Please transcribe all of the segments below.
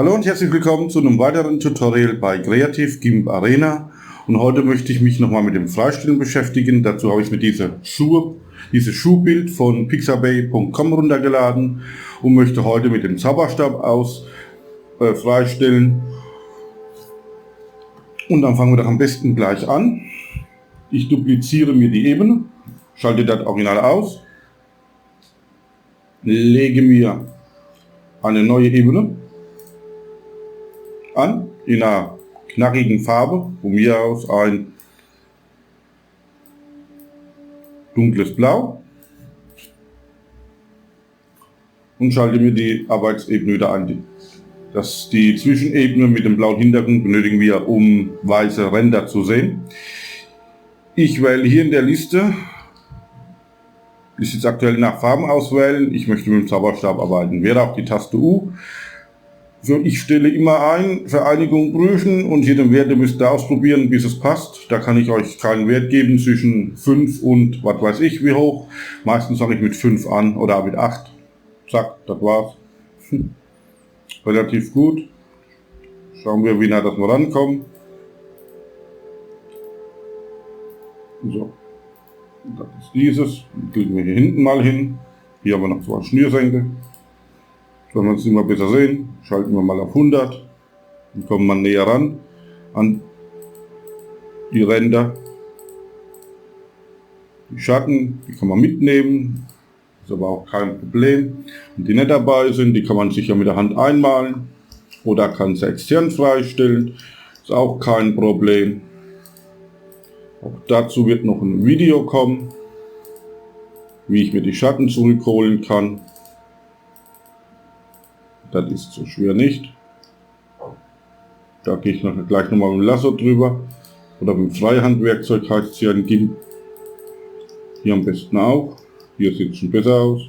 Hallo und herzlich willkommen zu einem weiteren Tutorial bei Creative GIMP Arena. Und heute möchte ich mich nochmal mit dem Freistellen beschäftigen. Dazu habe ich mir dieses Schuhbild von pixabay.com runtergeladen und möchte heute mit dem Zauberstab freistellen. Und dann fangen wir doch am besten gleich an. Ich dupliziere mir die Ebene, schalte das Original aus, lege mir eine neue Ebene an, in einer knackigen Farbe, von mir aus ein dunkles Blau, und schalte mir die Arbeitsebene wieder ein. Die Zwischenebene mit dem blauen Hintergrund benötigen wir, um weiße Ränder zu sehen. Ich wähle hier in der Liste, ist jetzt aktuell nach Farben auswählen, ich möchte mit dem Zauberstab arbeiten, wäre auch die Taste U. So, ich stelle immer ein, Vereinigung prüfen, und jedem Wert, ihr müsst da ausprobieren, bis es passt. Da kann ich euch keinen Wert geben zwischen 5 und was weiß ich wie hoch. Meistens fange ich mit 5 an oder mit 8. Zack, das war's. Relativ gut. Schauen wir, wie nah das wir rankommen. So, das ist dieses. Dann klicken wir hier hinten mal hin. Hier haben wir noch 2 Schnürsenkel. Wenn wir es immer besser sehen, schalten wir mal auf 100. Dann kommen wir näher ran an die Ränder. Die Schatten, die kann man mitnehmen, ist aber auch kein Problem. Und die nicht dabei sind, die kann man sicher mit der Hand einmalen oder kann sie extern freistellen, ist auch kein Problem. Auch dazu wird noch ein Video kommen, wie ich mir die Schatten zurückholen kann. Das ist so schwer nicht. Da gehe ich gleich nochmal mit dem Lasso drüber. Oder mit dem Freihandwerkzeug heißt es hier in GIMP. Hier am besten auch. Hier sieht es schon besser aus.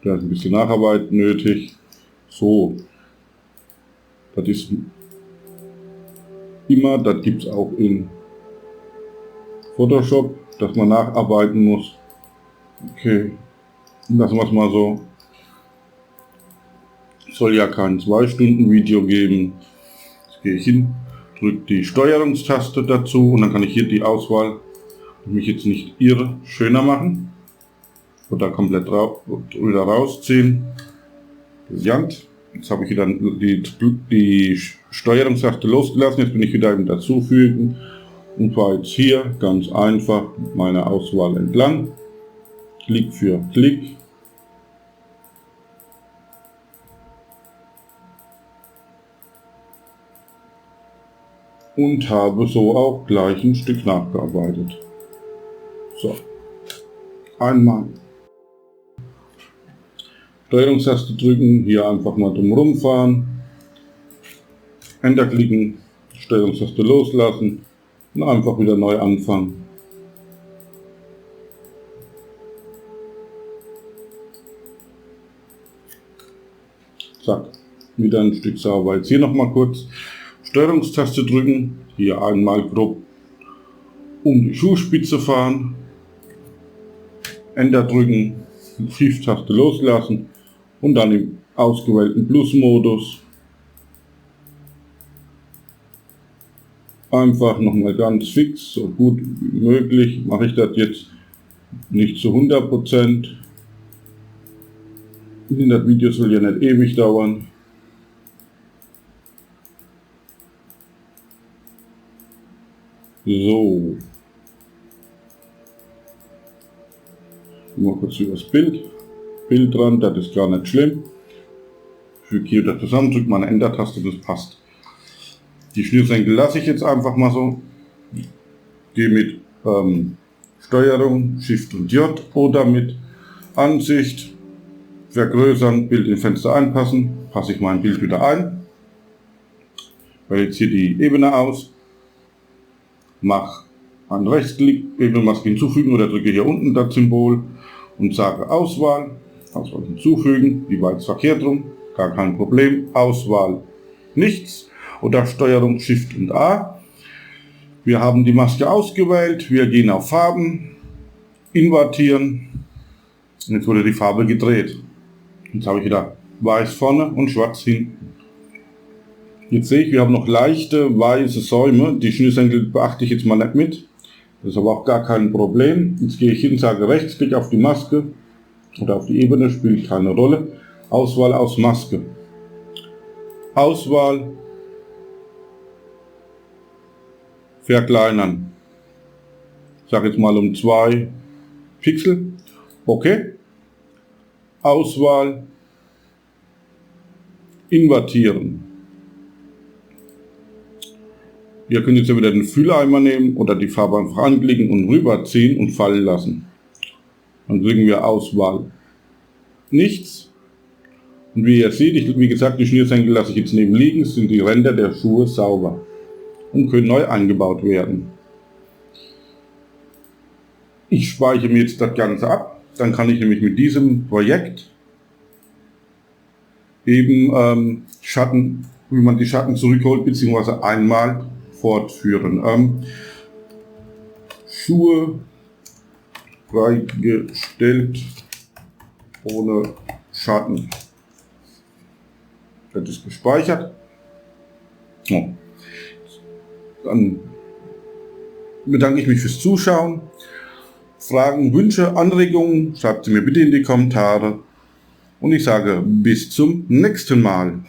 Da ist ein bisschen Nacharbeit nötig. So. Das ist immer, das gibt es auch in Photoshop, dass man nacharbeiten muss. Okay, lassen wir es mal so. Es soll ja kein 2-Stunden-Video geben. Jetzt gehe ich hin, drücke die Steuerungstaste dazu und dann kann ich hier die Auswahl, mich jetzt nicht irre, schöner machen. Oder komplett wieder rausziehen. Brillant. Jetzt habe ich wieder die Steuerungstaste losgelassen. Jetzt bin ich wieder im Dazufügen und fahre jetzt hier ganz einfach meine Auswahl entlang. Klick für Klick. Und habe so auch gleich ein Stück nachgearbeitet. So. Einmal. Steuerungstaste drücken, hier einfach mal drumherum fahren. Enter klicken, Steuerungstaste loslassen und einfach wieder neu anfangen. Zack, wieder ein Stück sauber. Jetzt hier nochmal kurz Steuerungstaste drücken, hier einmal grob um die Schuhspitze fahren, Enter drücken, Shift-Taste loslassen und dann im ausgewählten Plus-Modus einfach nochmal ganz fix, so gut wie möglich, mache ich das jetzt nicht zu 100%. Das Video soll ja nicht ewig dauern. So. Mal kurz über das Bild dran, das ist gar nicht schlimm. Füge hier das zusammen, drücke meine Enter-Taste, das passt. Die Schnürsenkel lasse ich jetzt einfach mal so. Gehe mit Steuerung, Shift und J oder mit Ansicht. Vergrößern, Bild in Fenster einpassen, passe ich mein Bild wieder ein, wähle jetzt hier die Ebene aus, mache einen Rechtsklick, Ebenenmaske hinzufügen oder drücke hier unten das Symbol und sage Auswahl hinzufügen, wie weit ist verkehrt rum, gar kein Problem, Auswahl nichts oder Steuerung Shift und A. Wir haben die Maske ausgewählt, wir gehen auf Farben, invertieren, Und jetzt wurde die Farbe gedreht. Jetzt habe ich wieder weiß vorne und schwarz hinten. Jetzt sehe ich, wir haben noch leichte weiße Säume. Die Schnürsenkel beachte ich jetzt mal nicht mit. Das ist aber auch gar kein Problem. Jetzt gehe ich hin, sage Rechtsklick auf die Maske oder auf die Ebene, spielt keine Rolle. Auswahl aus Maske. Auswahl. Verkleinern. Ich sage jetzt mal um 2 Pixel. Okay. Auswahl. Invertieren. Ihr könnt jetzt ja wieder den Fühleimer nehmen oder die Farbe einfach anklicken und rüberziehen und fallen lassen. Dann drücken wir Auswahl. Nichts. Und wie ihr seht, wie gesagt, die Schnürsenkel lasse ich jetzt neben liegen, sind die Ränder der Schuhe sauber und können neu eingebaut werden. Ich speichere mir jetzt das Ganze ab, dann kann ich nämlich mit diesem Projekt eben Schatten, wie man die Schatten zurückholt, beziehungsweise einmal fortführen. Schuhe freigestellt ohne Schatten. Das ist gespeichert. So. Dann bedanke ich mich fürs Zuschauen. Fragen, Wünsche, Anregungen, schreibt sie mir bitte in die Kommentare. Und ich sage bis zum nächsten Mal.